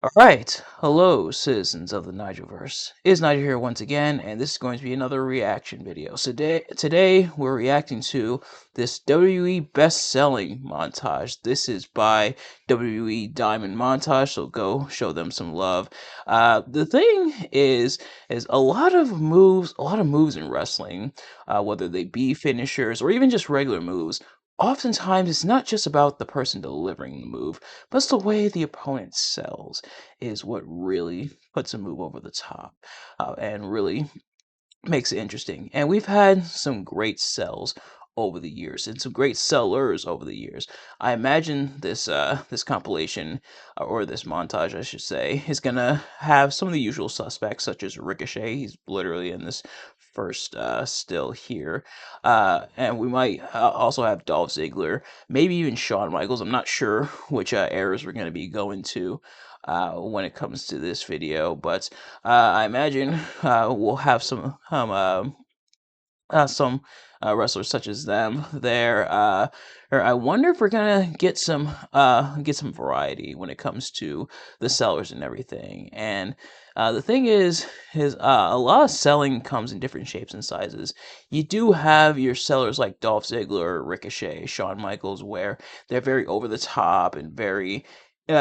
Alright, hello citizens of the Nigelverse. It's Nigel here once again, and this is going to be another reaction video. So today we're reacting to this WWE best-selling montage. This is by WWE Diamond Montage, so go show them some love. The thing is a lot of moves in wrestling, whether they be finishers or even just regular moves. Oftentimes, it's not just about the person delivering the move, but it's the way the opponent sells is what really puts a move over the top and really makes it interesting. And we've had some great sells over the years and some great sellers over the years. I imagine this compilation or this montage, I should say, is gonna have some of the usual suspects such as Ricochet. He's literally in this first still here, and we might also have Dolph Ziggler, maybe even Shawn Michaels. I'm not sure which eras we're gonna be going to when it comes to this video, but I imagine we'll have some wrestlers such as them there. Or I wonder if we're gonna get some variety when it comes to the sellers and everything. And the thing is a lot of selling comes in different shapes and sizes. You do have your sellers like Dolph Ziggler, Ricochet, Shawn Michaels, where they're very over the top and very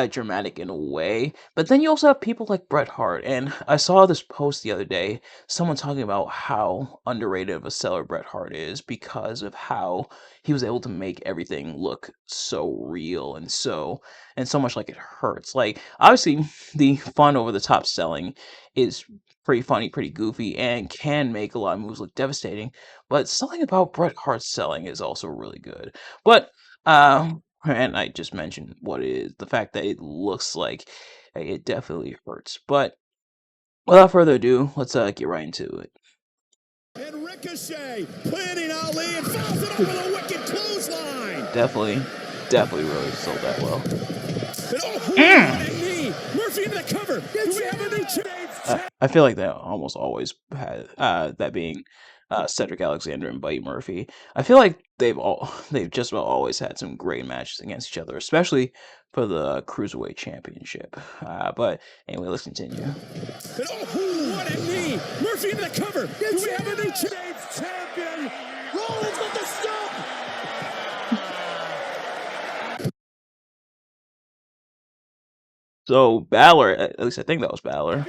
dramatic in a way. But then you also have people like Bret Hart, and I saw this post the other day, someone talking about how underrated of a seller Bret Hart is because of how he was able to make everything look so real and so much like it hurts. Like obviously the fun over the top selling is pretty funny, pretty goofy, and can make a lot of moves look devastating. But something about Bret Hart's selling is also really good. But and I just mentioned what it is, the fact that it looks like it definitely hurts. But without further ado, let's get right into it. And Ricochet planning Ali and falls it over the wicked clothesline. Definitely really sold that well. And what a knee! Murphy into the cover. Do we have a new champion? I feel like that almost always had that being Cedric Alexander and Buddy Murphy. I feel like they've just about always had some great matches against each other, especially for the Cruiserweight Championship. But anyway, let's continue. And what a knee! Murphy into the cover. Do we have a new champion? Rollins with the stomp. So Balor, at least I think that was Balor.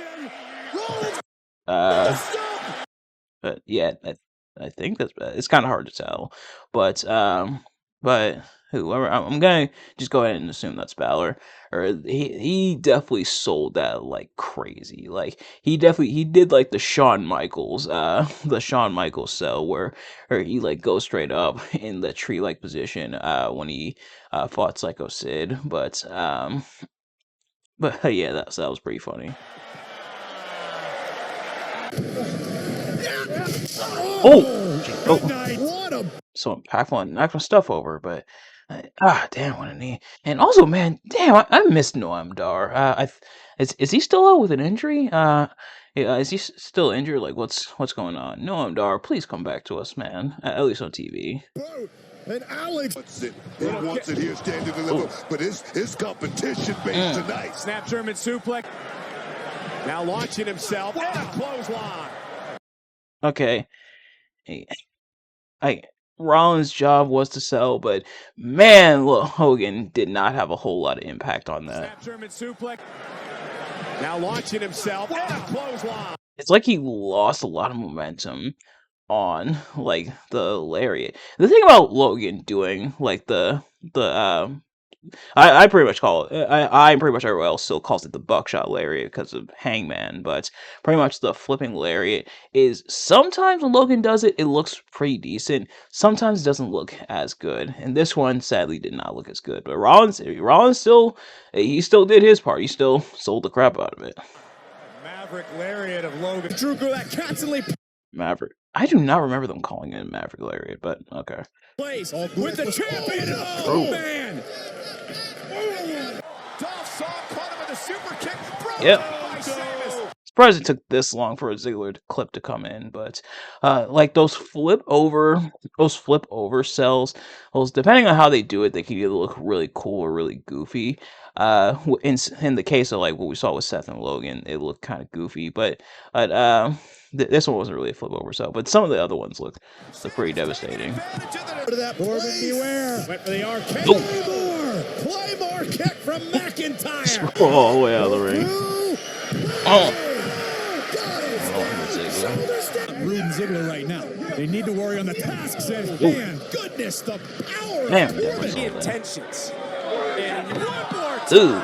But yeah, I think that's it's kind of hard to tell. But whoever I'm gonna just go ahead and assume that's Balor. Or he definitely sold that like crazy. Like he did like the Shawn Michaels the Shawn Michaels sell where he like goes straight up in the tree like position when he fought Psycho Sid. But yeah, that was pretty funny. Oh, so impactful and knocked my stuff over, but damn, what a knee! And also, man, damn, I missed Noam Dar. Is he still out with an injury? Yeah, is he still injured? Like, what's going on? Noam Dar, please come back to us, man. At least on TV. And Alex wants it here, stand to deliver, but his competition based tonight. Snap German suplex. Now launching himself. What a clothesline. Okay, Rollins' job was to sell, but man, Hogan did not have a whole lot of impact on that. Snap German suplex. Now launching himself. What a clothesline. It's like he lost a lot of momentum on like the lariat. The thing about Logan doing like I pretty much call it I pretty much everyone else still calls it the buckshot lariat because of Hangman, but pretty much the flipping lariat is sometimes when Logan does it, it looks pretty decent. Sometimes it doesn't look as good, and this one sadly did not look as good. But Rollins still did his part. He still sold the crap out of it. Maverick lariat of Logan. Drew that constantly. Maverick. I do not remember them calling it Maverick lariat, but okay. Place with the champion. Oh man. Dolph saw caught him with a super kick. Yep. It's surprised it took this long for a Ziggler clip to come in, but like those flip over cells, those, depending on how they do it, they can either look really cool or really goofy. In the case of like what we saw with Seth and Logan, it looked kind of goofy, but this one wasn't really a flip over cell, but some of the other ones look pretty devastating. Beware. Went for the arcade. Claymore kick from McIntyre. All the way out of the ring. Rude and Ziggler right now. They need to worry on the tasks at hand. Goodness, the power. Damn, the intentions. And one more time.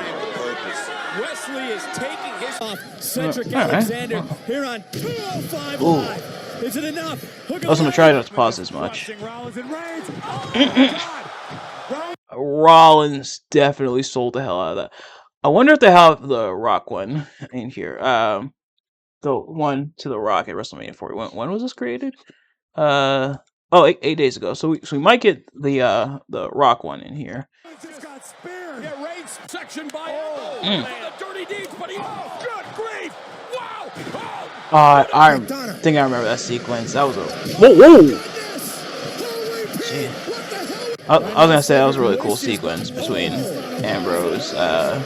Wesley is taking his off. Cedric Alexander here on 205 Live. Is it enough? I was going to try not to pause as much. Rollins definitely sold the hell out of that. I wonder if they have the Rock one in here. The one to the Rock at WrestleMania 40. When was this created? 8 days ago. So we might get the Rock one in here. Section by the dirty deeds, but good grief! Wow! I think I remember that sequence. That was a whoa! I was gonna say that was a really cool sequence between Ambrose and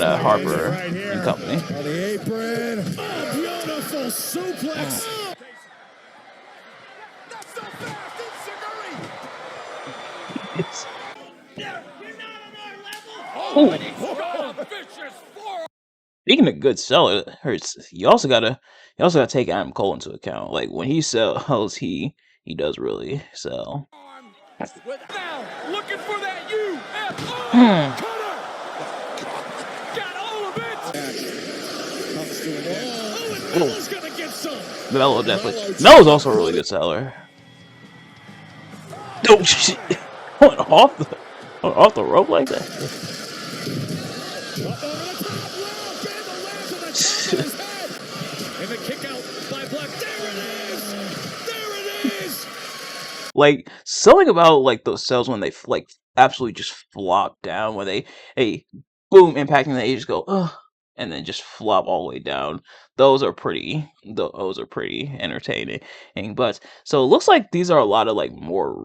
Harper and company. On the apron, beautiful suplex. Not so fast, it's Speaking of good seller, you also gotta take Adam Cole into account. Like when he sells, he does really sell. Now, looking for that UFO. Got all of it. Melo's gonna get some. Melo definitely. Melo's also a really good seller. Oh shit! Went off the rope like that. And the kick out by Black. There it is. There it is. Like something about like those cells when they like absolutely just flop down, when they boom impacting the just go and then just flop all the way down. Those are pretty entertaining. But so it looks like these are a lot of like more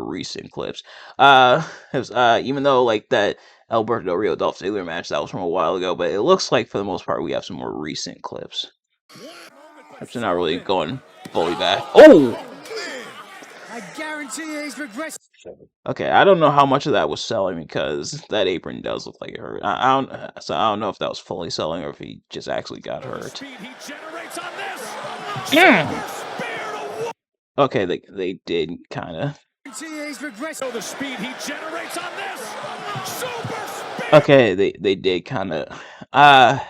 recent clips. Even though like that Alberto Del Rio Dolph Ziggler match, that was from a while ago, but it looks like for the most part we have some more recent clips. Clips are not really going fully back. Oh! I guarantee he's regressed. Okay, I don't know how much of that was selling because that apron does look like it hurt. I don't know if that was fully selling or if he just actually got hurt. Okay, they did kind of. The speed he generates on this. Super speed. Okay, they did kind of. I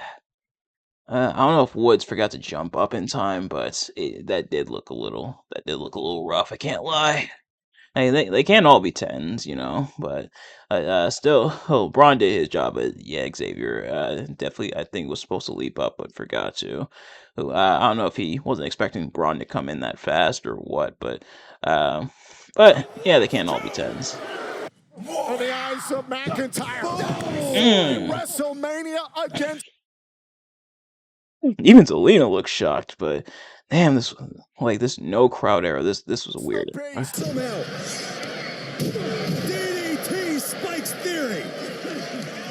don't know if Woods forgot to jump up in time, but that did look a little rough. I can't lie. Hey, they can't all be 10s, you know, but still, Braun did his job, but yeah, Xavier definitely, I think, was supposed to leap up, but forgot to. I don't know if he wasn't expecting Braun to come in that fast or what, but yeah, they can't all be 10s. On the eyes of McIntyre. WrestleMania against. Even Zelina looks shocked, but damn, this no crowd era. This was weird. DDT spikes theory.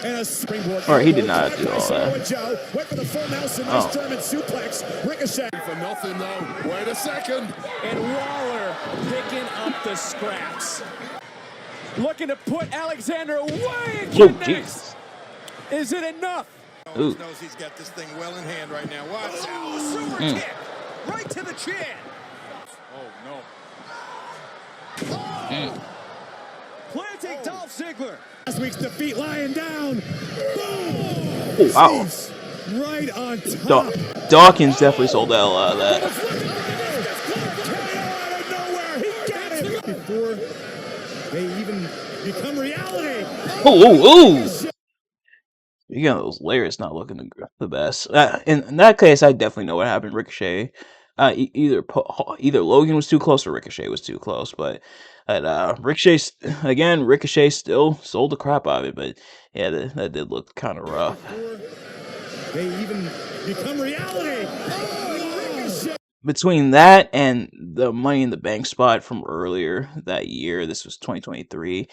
And a springboard. Or he did not do all that. Went for the full Nelson, nice German suplex. Ricochet. For nothing though. Wait a second. And Waller picking up the scraps. Looking to put Alexander away again. Oh, jeez. Is it enough? Ooh. Knows he's got this thing well in hand right now. Watch out. Super kick. Right to the chin. Oh, no. Planting Dolph Ziggler. Last week's defeat lying down. Boom. Oh, wow. Right on top. Dawkins definitely sold the hell out of that. Before they even become reality. Oh. You got those layers not looking the best. In that case, I definitely know what happened. Ricochet, either Logan was too close or Ricochet was too close. But Ricochet still sold the crap out of it. But yeah, that did look kind of rough. they even become reality. Oh, Ricochet. Between that and the Money in the Bank spot from earlier that year, this was 2023.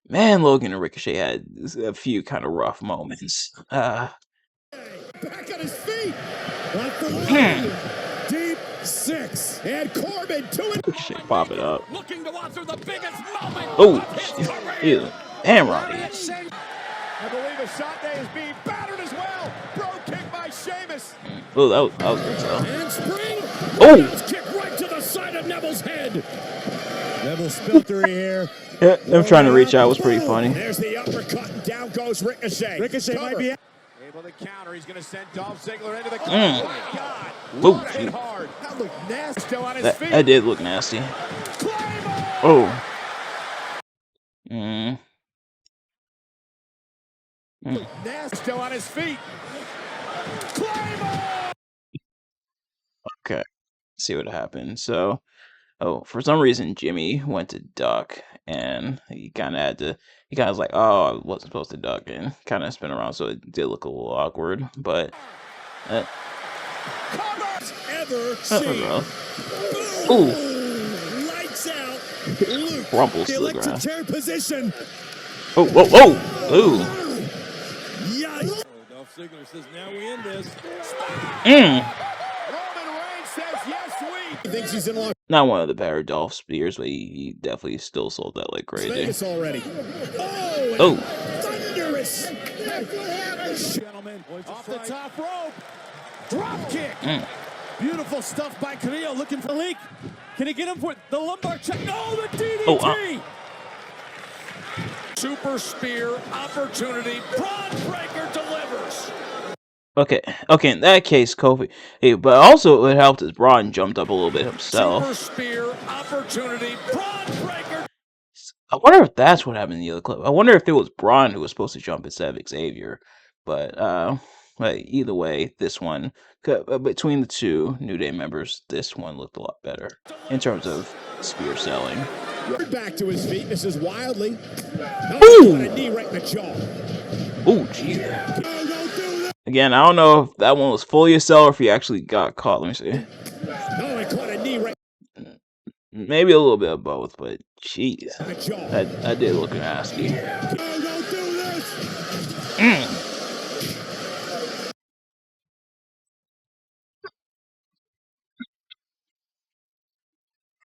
Man, Logan and Ricochet had a few kind of rough moments. Back on his feet. One for one. Deep six. And Corbin to it. Ricochet pop it up. Looking to answer the biggest moment Oh, of his career. ew. And Roddy. I believe Asante is being battered as well. Bro kick by Sheamus. Oh, that was good stuff. And spring. Oh! Kick right to the side of Neville's head. Neville Spiltery here. Yeah, them trying to reach out was pretty funny. There's the uppercut, and down goes Ricochet. Ricochet might be able to counter. He's going to send Dolph Ziggler into the Mm. Oh my God. Whoa, Hit shoot. hard. That looked nasty. Still on his That, feet. that did look nasty. Claymore! Oh. Mm. Mm. Nasty. Still on his feet. Claymore! Okay. See what happened. So, for some reason, Jimmy went to duck, and he kind of had to. He kind of was like, "Oh, I wasn't supposed to duck," and kind of spin around, so it did look a little awkward. But ever that was seen. rough. Ooh, Lights out. Luke, rumples the to the ground. electric chair position. Oh, whoa, whoa, ooh. Yikes. Dolph Ziggler says, now we end this. Mm. Roman Reigns says, yes, we. He thinks he's in Las Not one of the better Dolph Spears, but he definitely still sold that like crazy. Vegas already. Oh, Oh. thunderous. Gentlemen, off the top rope. Drop kick. Mm. Beautiful stuff by Carrillo, looking for leak. Can he get him for the lumbar check? No, the DDT. Oh, Super spear opportunity. Braun Breaker delivers. Okay, in that case, Kofi. Hey, but also it helped as Braun jumped up a little bit himself. Super spear opportunity. Braun Breaker. I wonder if that's what happened in the other clip. I wonder if it was Braun who was supposed to jump instead of Xavier. But either way, this one between the two New Day members, this one looked a lot better in terms of spear selling. Back to his feet. This is wildly. Ooh! A knee right in the jaw. Oh, gee. Again, I don't know if that one was fully a sell or if he actually got caught. Let me see. Oh, he caught a knee right Maybe a little bit of both, but jeez, in the jaw. that did look nasty. Oh, don't do this. Mm.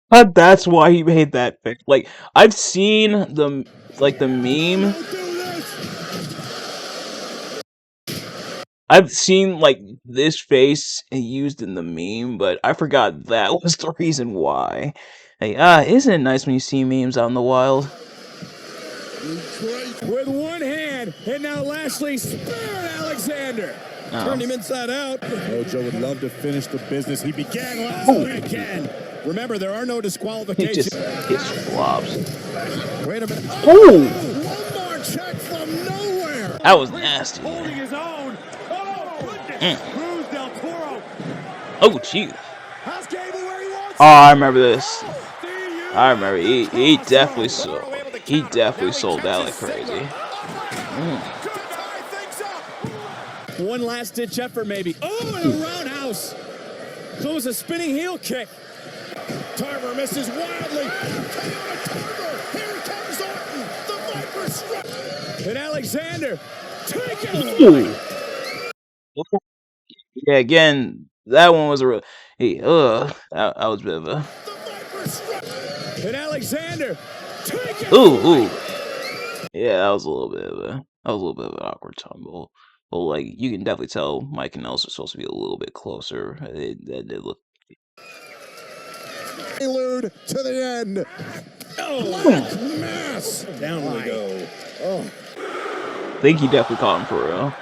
But that's why he made that pic. Like, I've seen the meme. Don't do this. I've seen like this face used in the meme, but I forgot that was the reason why. Hey, isn't it nice when you see memes out in the wild? With one hand, and now Lashley spared Alexander. Oh. Turned him inside out. Mojo would love to finish the business he began last weekend. Remember, there are no He disqualifications. just gets flops. Wait a minute. Ooh! One more check from nowhere. That was nasty. Holding his own. Oh, goodness. Cruz del Toro. Oh, jeez. Has Gable where he wants Oh, I remember this. I remember he definitely sold that like crazy. One last ditch effort, maybe. Oh, and a roundhouse. So it was a spinning heel kick. Tarver misses wildly. Tarver. Here comes Orton. The Viper struck. And Alexander taking Ooh. Yeah, again, that one was a real. Hey, that was a bit of a. the Viper struck. And Alexander taking Ooh. Yeah, that was a little bit of a. That was a little bit of an awkward tumble. Well, like you can definitely tell Mike and Els are supposed to be a little bit closer. That did look. Elude to the end. Oh, mass. Down we go. Oh. I think he definitely caught him for real.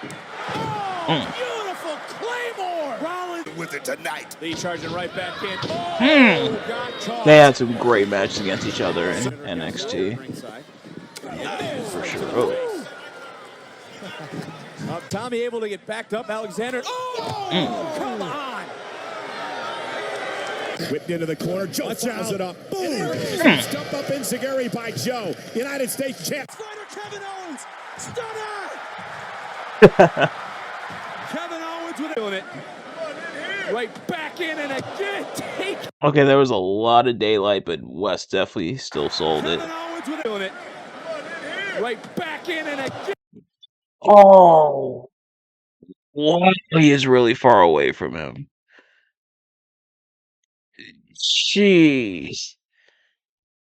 Beautiful Claymore. Rollins With it tonight. Lee charging right back in. Oh, got caught. They had some great matches against each other in NXT. Ringside. For sure. Oh. Tommy able to get backed up. Alexander. Oh, come on. Whipped into the corner. Joe fouls it up. Boom. Stump up Insiguri by Joe. United States champ. Spider Kevin Owens. Stunner. Kevin Owens Doing it. Right back in and again. Take. Okay, there was a lot of daylight, but West definitely still sold it. Doing it. Right back in and again. Oh, he is really far away from him. Jeez.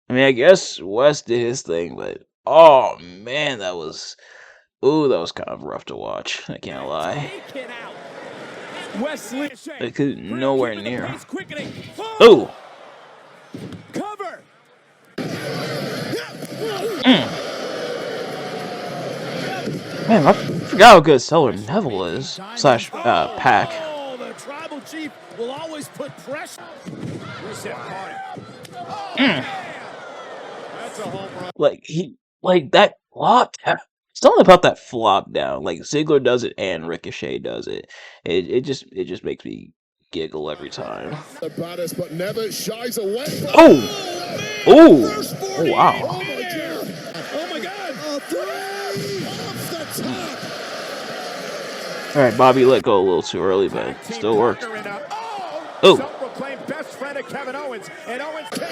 I mean, I guess West did his thing, but oh man, that was kind of rough to watch. I can't lie. Wesley. It could nowhere near. Oh. Cover. Man, I forgot how good Stellar Neville is slash Pac. Oh, the tribal chief will always put pressure. That's a home run. Like that flop. Something about that flop down. Like Ziggler does it and Ricochet does it. It just makes me giggle every time. About us, but never shies away. Oh! Oh wow. Oh my God! A three off the top. Alright, Bobby let go a little too early, but it still worked. Oh! Self-proclaimed best friend of Kevin Owens, and Owens kick.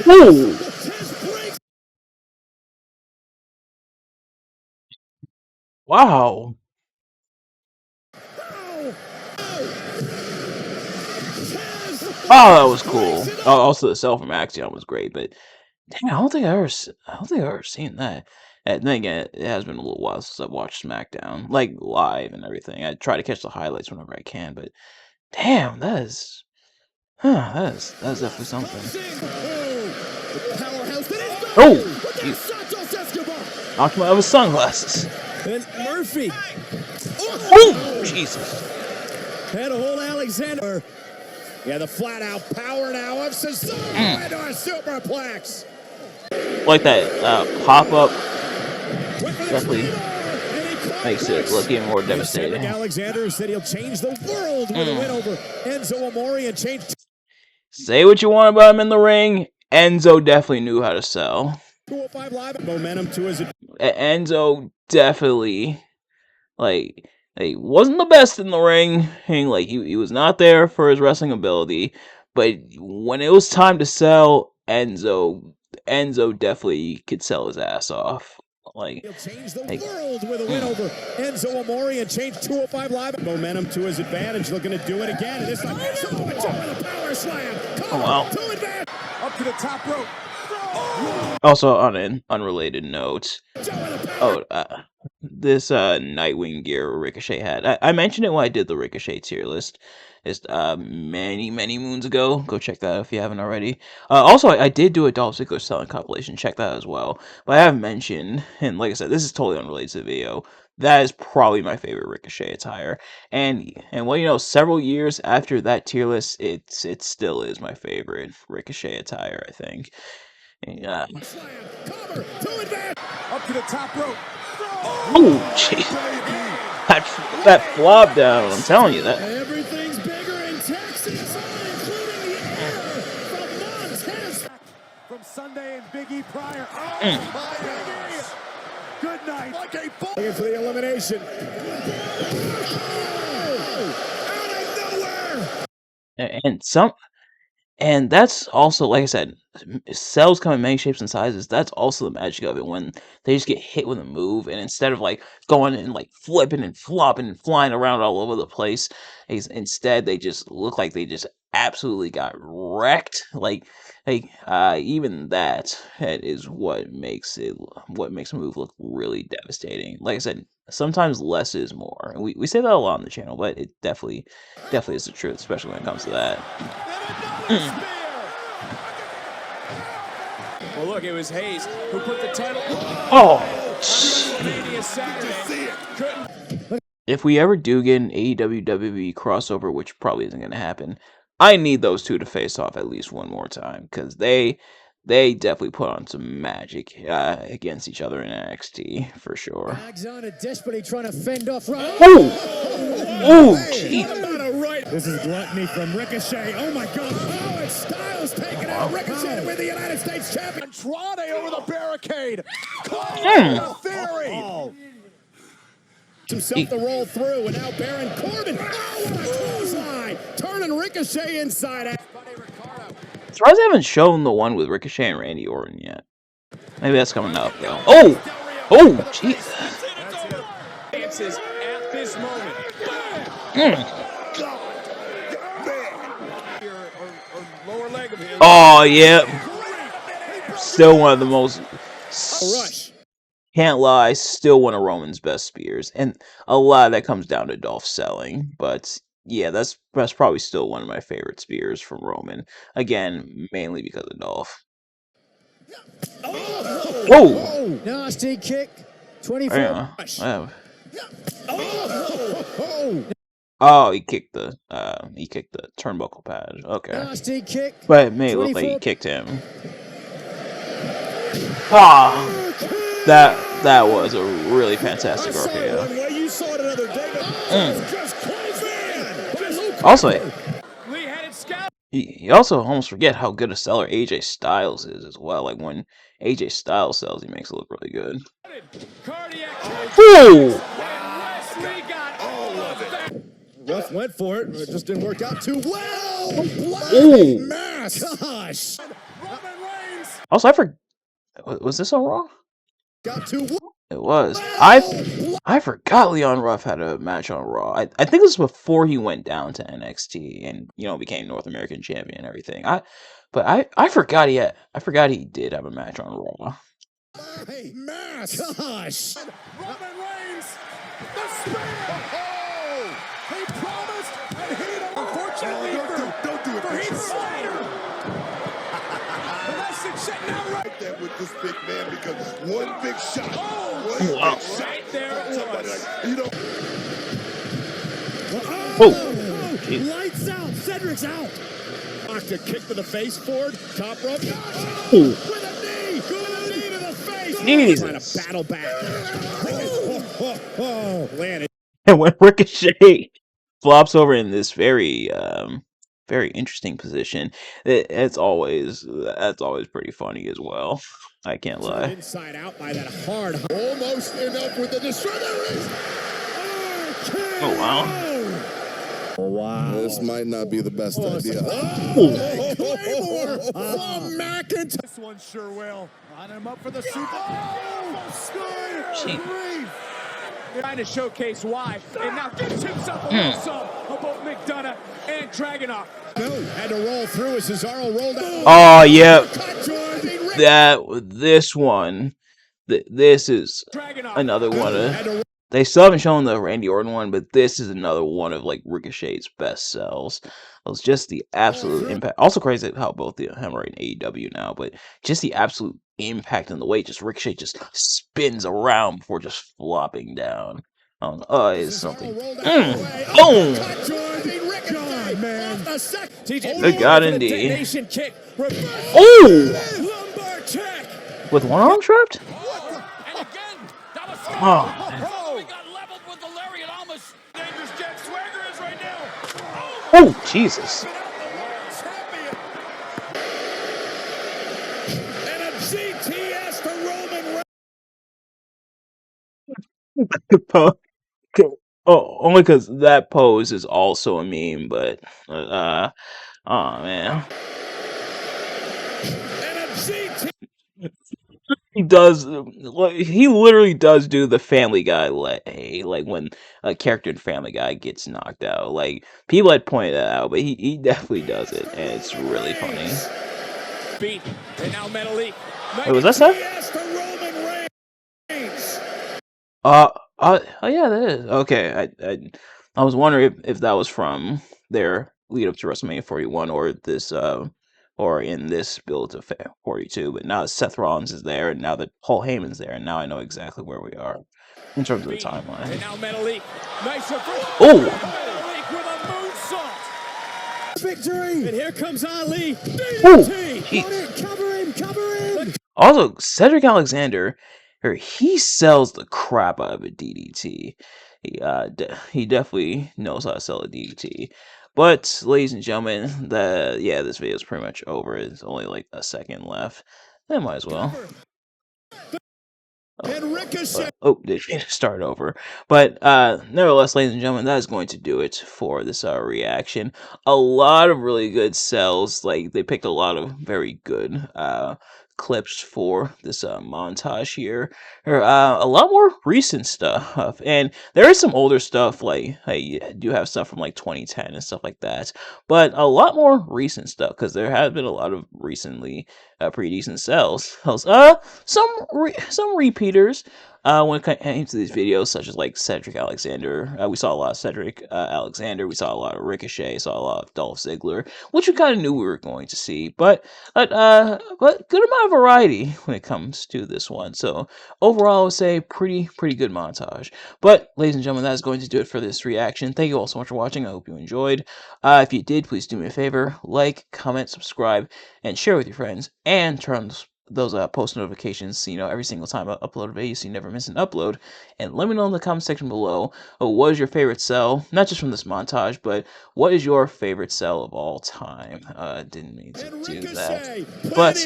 Woo! Wow. Oh, that was cool. Also, the sell from Axiom was great, but dang, I don't think I've ever seen that. And then again, it has been a little while since I've watched SmackDown, like live and everything. I try to catch the highlights whenever I can, but damn, that's definitely something. Oh, geez. Knocked him out of his sunglasses. And Murphy. Oh, Jesus. Had a whole Alexander. Yeah, the flat out power now of Cesaro into a superplex. Like that pop up definitely makes it look even more devastating. Alexander said he'll change the world with a win over Enzo Amore and change. Say what you want about him in the ring, Enzo definitely knew how to sell. 205 Live momentum to his. Enzo definitely like wasn't the best in the ring. Like he was not there for his wrestling ability, but when it was time to sell, Enzo definitely could sell his ass off. Like He'll change the world with a win over Enzo Amore and change 205 Live momentum to his advantage. Looking to do it again. And this time, with a power slam. Oh wow. To advance. Up to the top rope. Also, on an unrelated note, this Nightwing gear Ricochet had. I mentioned it when I did the Ricochet tier list. It's many moons ago. Go check that out if you haven't already. Also, I did do a Dolph Ziggler selling compilation. Check that as well. But I have mentioned, and like I said, this is totally unrelated to the video. That is probably my favorite Ricochet attire. And well, you know, several years after that tier list, it still is my favorite Ricochet attire, I think. Yeah. Up to the top rope. Oh, jeez. That flop down, I'm telling you that. Everything's bigger in Texas, including the air from Montage. From Sunday and Big E Pryor. Oh, my goodness. Good night. Like a ball. Looking for the elimination. Out of nowhere. And that's also, like I said, cells come in many shapes and sizes. That's also the magic of it, when they just get hit with a move, and instead of like going and like flipping and flopping and flying around all over the place, instead they just look like they just absolutely got wrecked. Even that is what makes a move look really devastating. Like I said, sometimes less is more. And we say that a lot on the channel, but it definitely is the truth, especially when it comes to that. Well, look, it was Hayes who put the title. Oh, Saturday. if we ever do get an AEW WWE crossover, which probably isn't going to happen, I need those two to face off at least one more time, because they definitely put on some magic against each other in NXT for sure. Desperately trying to fend off. Oh, jeez. This is gluttony from Ricochet. Oh my God! Oh, it's Styles taking it. Ricochet with the United States champion. Andrade over the barricade. Theory. Himself to roll through, and now Baron Corbin. Oh, what a clothesline! Turning Ricochet inside out. Surprised they haven't shown the one with Ricochet and Randy Orton yet. Maybe that's coming up though. Oh! Oh, jeez. Chances at this moment. Lower leg of his. Oh, yeah. Still one of the most... Rush. Can't lie, still one of Roman's best spears. And a lot of that comes down to Dolph selling. But yeah, that's probably still one of my favorite spears from Roman. Again, mainly because of Dolph. Oh! Nasty kick. 24. Oh, he kicked the turnbuckle pad. Okay. Nasty kick. But it made it look like he kicked him. Ah, that was a really fantastic RKO. Also, you also almost forget how good a seller AJ Styles is as well. Like when AJ Styles sells, he makes it look really good. Ooh! Ruff went for it, but it just didn't work out too well. Ooh! Mass. Gosh. Also, I forgot. Was this on Raw? Got too. It was. I forgot Leon Ruff had a match on Raw. I think this was before he went down to NXT and became North American champion and everything. I forgot he did have a match on Raw. Hey, Mass. Gosh. Roman Reigns. The spear. Oh, he promised, and he unfortunately don't do it for Heath Slater. The message sitting out right there with this big man because one big shot. One big shot. Right there it was. Lights out. Cedric's out. Knocked a kick to the face forward. Top rope. Ooh. With a knee. With a knee to the face. Jesus. Trying to battle back. Landed. And when Ricochet flops over in this very interesting position, that's always pretty funny as well. I can't lie. Inside out by that hard. Almost enough with the destroyer. Oh wow. Oh, wow. This might not be the best idea. Claymore from McIntyre. This one sure will. Line him up for the Super Bowl. Trying to showcase why, and now gives himself a little sum of both McDonough and Dragunov. No, had to roll through as Cesaro rolled out. Oh yeah, this one, this is another one of. They still haven't shown the Randy Orton one, but this is another one of like Ricochet's best sells. It was just the absolute impact. Also crazy how both him are in AEW now, but just the absolute impact and the way just Ricochet just spins around before just flopping down. Oh, it's something. Boom! Good God, indeed. Oh! With one arm trapped? Oh, man. Oh, Jesus. And a GTS to Roman Reigns. Oh, only because that pose is also a meme, but oh man. And a GT. He literally does do the Family Guy like when a character in Family Guy gets knocked out. Like people had pointed that out, but he definitely does it, and it's really funny. Beat and now Metalik. Wait, was that Seth? Oh yeah, that is. Okay, I was wondering if that was from their lead up to WrestleMania 41 or this or in this build to 42, but now Seth Rollins is there, and now that Paul Heyman's there, and now I know exactly where we are in terms of the timeline. And now Metalik. Nice reverse. Oh! Metalik with a moonsault. Victory! And here comes Ali. Cover him! Also, Cedric Alexander, he sells the crap out of a DDT. He definitely knows how to sell a DDT. But ladies and gentlemen, this video is pretty much over. It's only like a second left. I might as well. And Ricochet. Did start over. But nevertheless, ladies and gentlemen, that is going to do it for this reaction. A lot of really good sells. Like, they picked a lot of very good clips for this montage here. A lot more recent stuff. And there is some older stuff, like, I do have stuff from like 2010 and stuff like that. But a lot more recent stuff, because there have been a lot of recently pretty decent sells. Some repeaters when it came to these videos, such as like Cedric Alexander. We saw a lot of Cedric Alexander. We saw a lot of Ricochet. Saw a lot of Dolph Ziggler, which we kind of knew we were going to see. But good amount of variety when it comes to this one. So overall, I would say pretty good montage. But ladies and gentlemen, that is going to do it for this reaction. Thank you all so much for watching. I hope you enjoyed. If you did, please do me a favor: like, comment, subscribe, and share with your friends, and turn on those post notifications, so you know every single time I upload a video, so you never miss an upload. And let me know in the comment section below, what is your favorite cell, not just from this montage, but what is your favorite cell of all time. Didn't mean to do that, but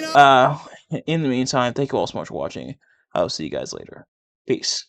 in the meantime, thank you all so much for watching. I'll see you guys later. Peace.